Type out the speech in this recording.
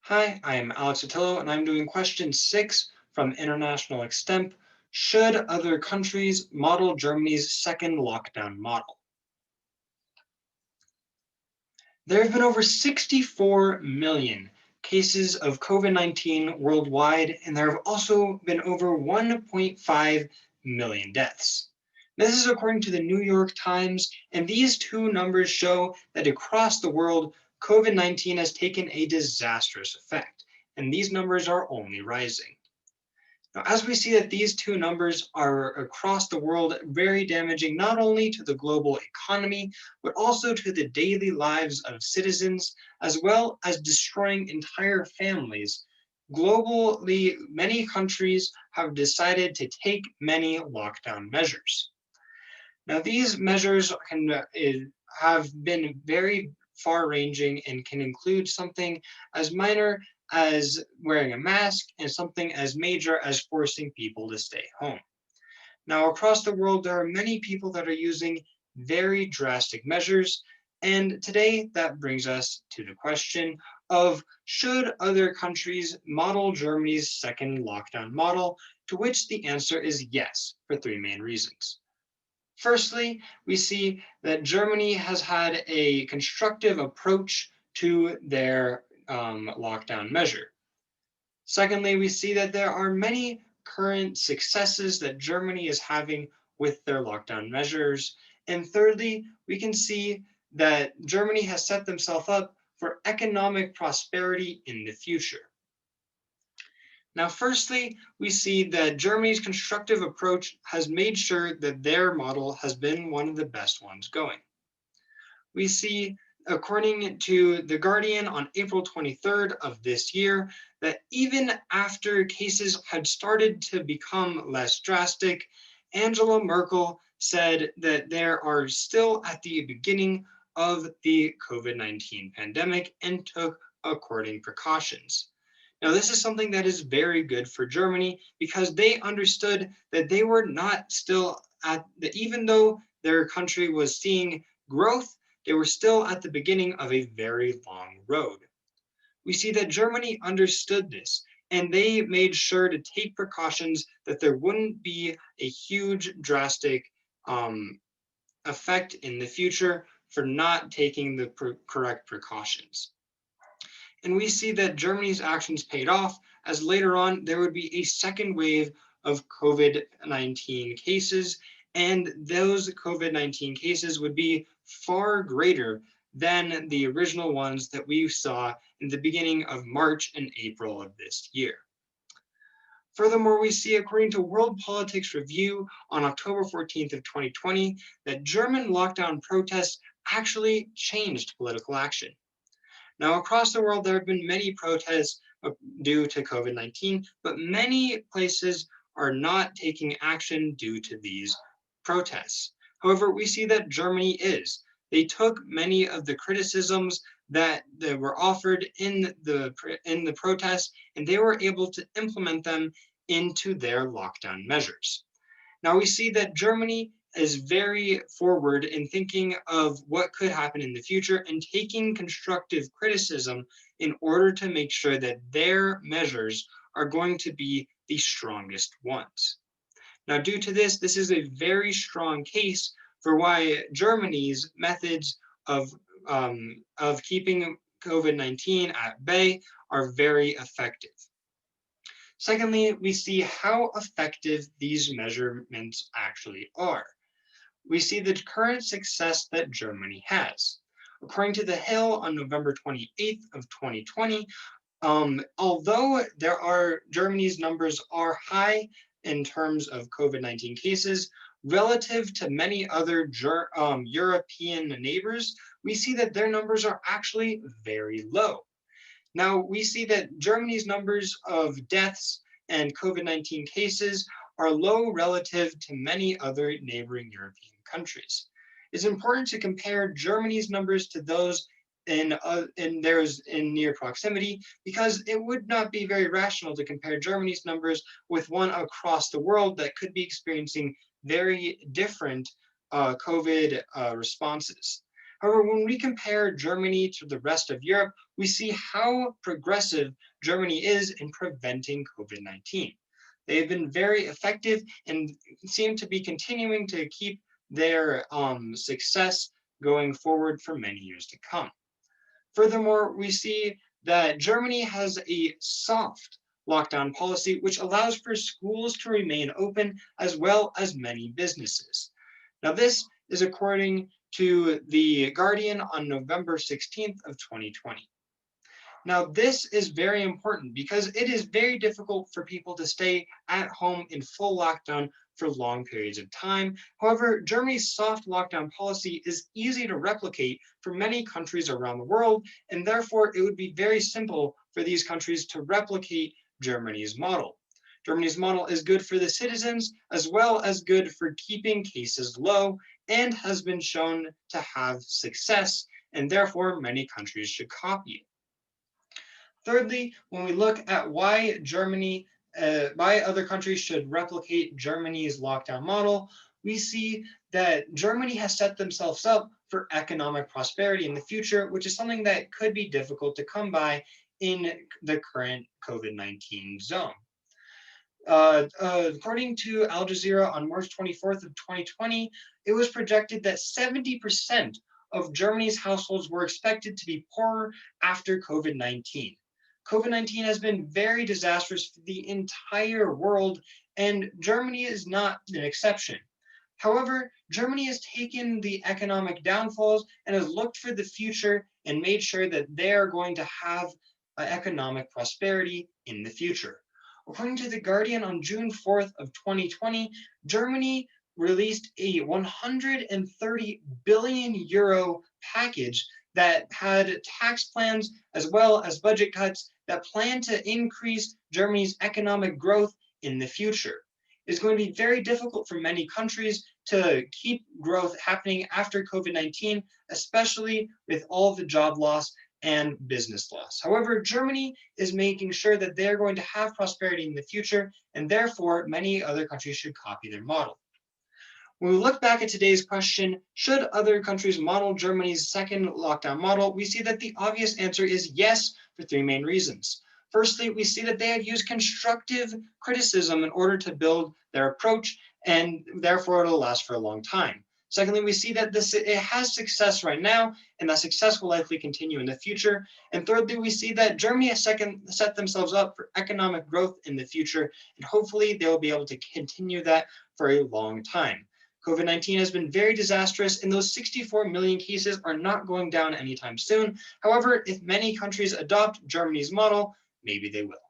Hi, I am Alex Dattilo, and I'm doing question 6 from International Extemp. Should other countries model Germany's second lockdown model? There have been over 64 million cases of COVID-19 worldwide, and there have also been over 1.5 million deaths. This is according to the New York Times, and these two numbers show that across the world, COVID-19 has taken a disastrous effect, and these numbers are only rising. Now, as we see that these two numbers are across the world very damaging not only to the global economy, but also to the daily lives of citizens, as well as destroying entire families. Globally, many countries have decided to take many lockdown measures. Now, these measures have been very far ranging and can include something as minor as wearing a mask and something as major as forcing people to stay home. Now, across the world, there are many people that are using very drastic measures. And today, that brings us to the question of should other countries model Germany's second lockdown model, to which the answer is yes, for three main reasons. Firstly, we see that Germany has had a constructive approach to their lockdown measure. Secondly, we see that there are many current successes that Germany is having with their lockdown measures. And thirdly, we can see that Germany has set themselves up for economic prosperity in the future. Now, firstly, we see that Germany's constructive approach has made sure that their model has been one of the best ones going. We see, according to The Guardian on April 23rd of this year, that even after cases had started to become less drastic, Angela Merkel said that there are still at the beginning of the COVID-19 pandemic and took according precautions. Now, this is something that is very good for Germany because they understood that they were not still at the, even though their country was seeing growth, they were still at the beginning of a very long road. We see that Germany understood this and they made sure to take precautions that there wouldn't be a huge, drastic effect in the future for not taking the correct precautions. And we see that Germany's actions paid off, as later on there would be a second wave of COVID-19 cases, and those COVID-19 cases would be far greater than the original ones that we saw in the beginning of March and April of this year. Furthermore, we see, according to World Politics Review on October 14th of 2020, that German lockdown protests actually changed political action. Now, across the world, there have been many protests due to COVID-19, but many places are not taking action due to these protests. However, we see that Germany is. They took many of the criticisms that were offered in the protests, and they were able to implement them into their lockdown measures. Now we see that Germany is very forward in thinking of what could happen in the future and taking constructive criticism in order to make sure that their measures are going to be the strongest ones. Now, due to this, this is a very strong case for why Germany's methods of keeping COVID-19 at bay are very effective. Secondly, we see how effective these measurements actually are. We see the current success that Germany has. According to The Hill on November 28th of 2020, although Germany's numbers are high in terms of COVID-19 cases, relative to many other European neighbors, we see that their numbers are actually very low. Now, we see that Germany's numbers of deaths and COVID-19 cases are low relative to many other neighboring European countries. It's important to compare Germany's numbers to those in near proximity, because it would not be very rational to compare Germany's numbers with one across the world that could be experiencing very different COVID responses. However, when we compare Germany to the rest of Europe, we see how progressive Germany is in preventing COVID-19. They have been very effective and seem to be continuing to keep their success going forward for many years to come. Furthermore, we see that Germany has a soft lockdown policy, which allows for schools to remain open as well as many businesses. Now, this is according to The Guardian on November 16th of 2020. Now, this is very important because it is very difficult for people to stay at home in full lockdown for long periods of time. However, Germany's soft lockdown policy is easy to replicate for many countries around the world, and therefore it would be very simple for these countries to replicate Germany's model. Germany's model is good for the citizens as well as good for keeping cases low and has been shown to have success, and therefore many countries should copy it. Thirdly, when we look at why other countries should replicate Germany's lockdown model, we see that Germany has set themselves up for economic prosperity in the future, which is something that could be difficult to come by in the current COVID-19 zone. According to Al Jazeera on March 24th of 2020, it was projected that 70% of Germany's households were expected to be poorer after COVID-19. COVID-19 has been very disastrous for the entire world, and Germany is not an exception. However, Germany has taken the economic downfalls and has looked for the future and made sure that they are going to have economic prosperity in the future. According to The Guardian on June 4th of 2020, Germany released a 130 billion euro package that had tax plans as well as budget cuts that plan to increase Germany's economic growth in the future. It's going to be very difficult for many countries to keep growth happening after COVID-19, especially with all the job loss and business loss. However, Germany is making sure that they're going to have prosperity in the future, and therefore many other countries should copy their model. When we look back at today's question, should other countries model Germany's second lockdown model, we see that the obvious answer is yes, for three main reasons. Firstly, we see that they have used constructive criticism in order to build their approach, and therefore it'll last for a long time. Secondly, we see that it has success right now, and that success will likely continue in the future. And thirdly, we see that Germany has set themselves up for economic growth in the future, and hopefully they'll be able to continue that for a long time. COVID-19 has been very disastrous, and those 64 million cases are not going down anytime soon. However, if many countries adopt Germany's model, maybe they will.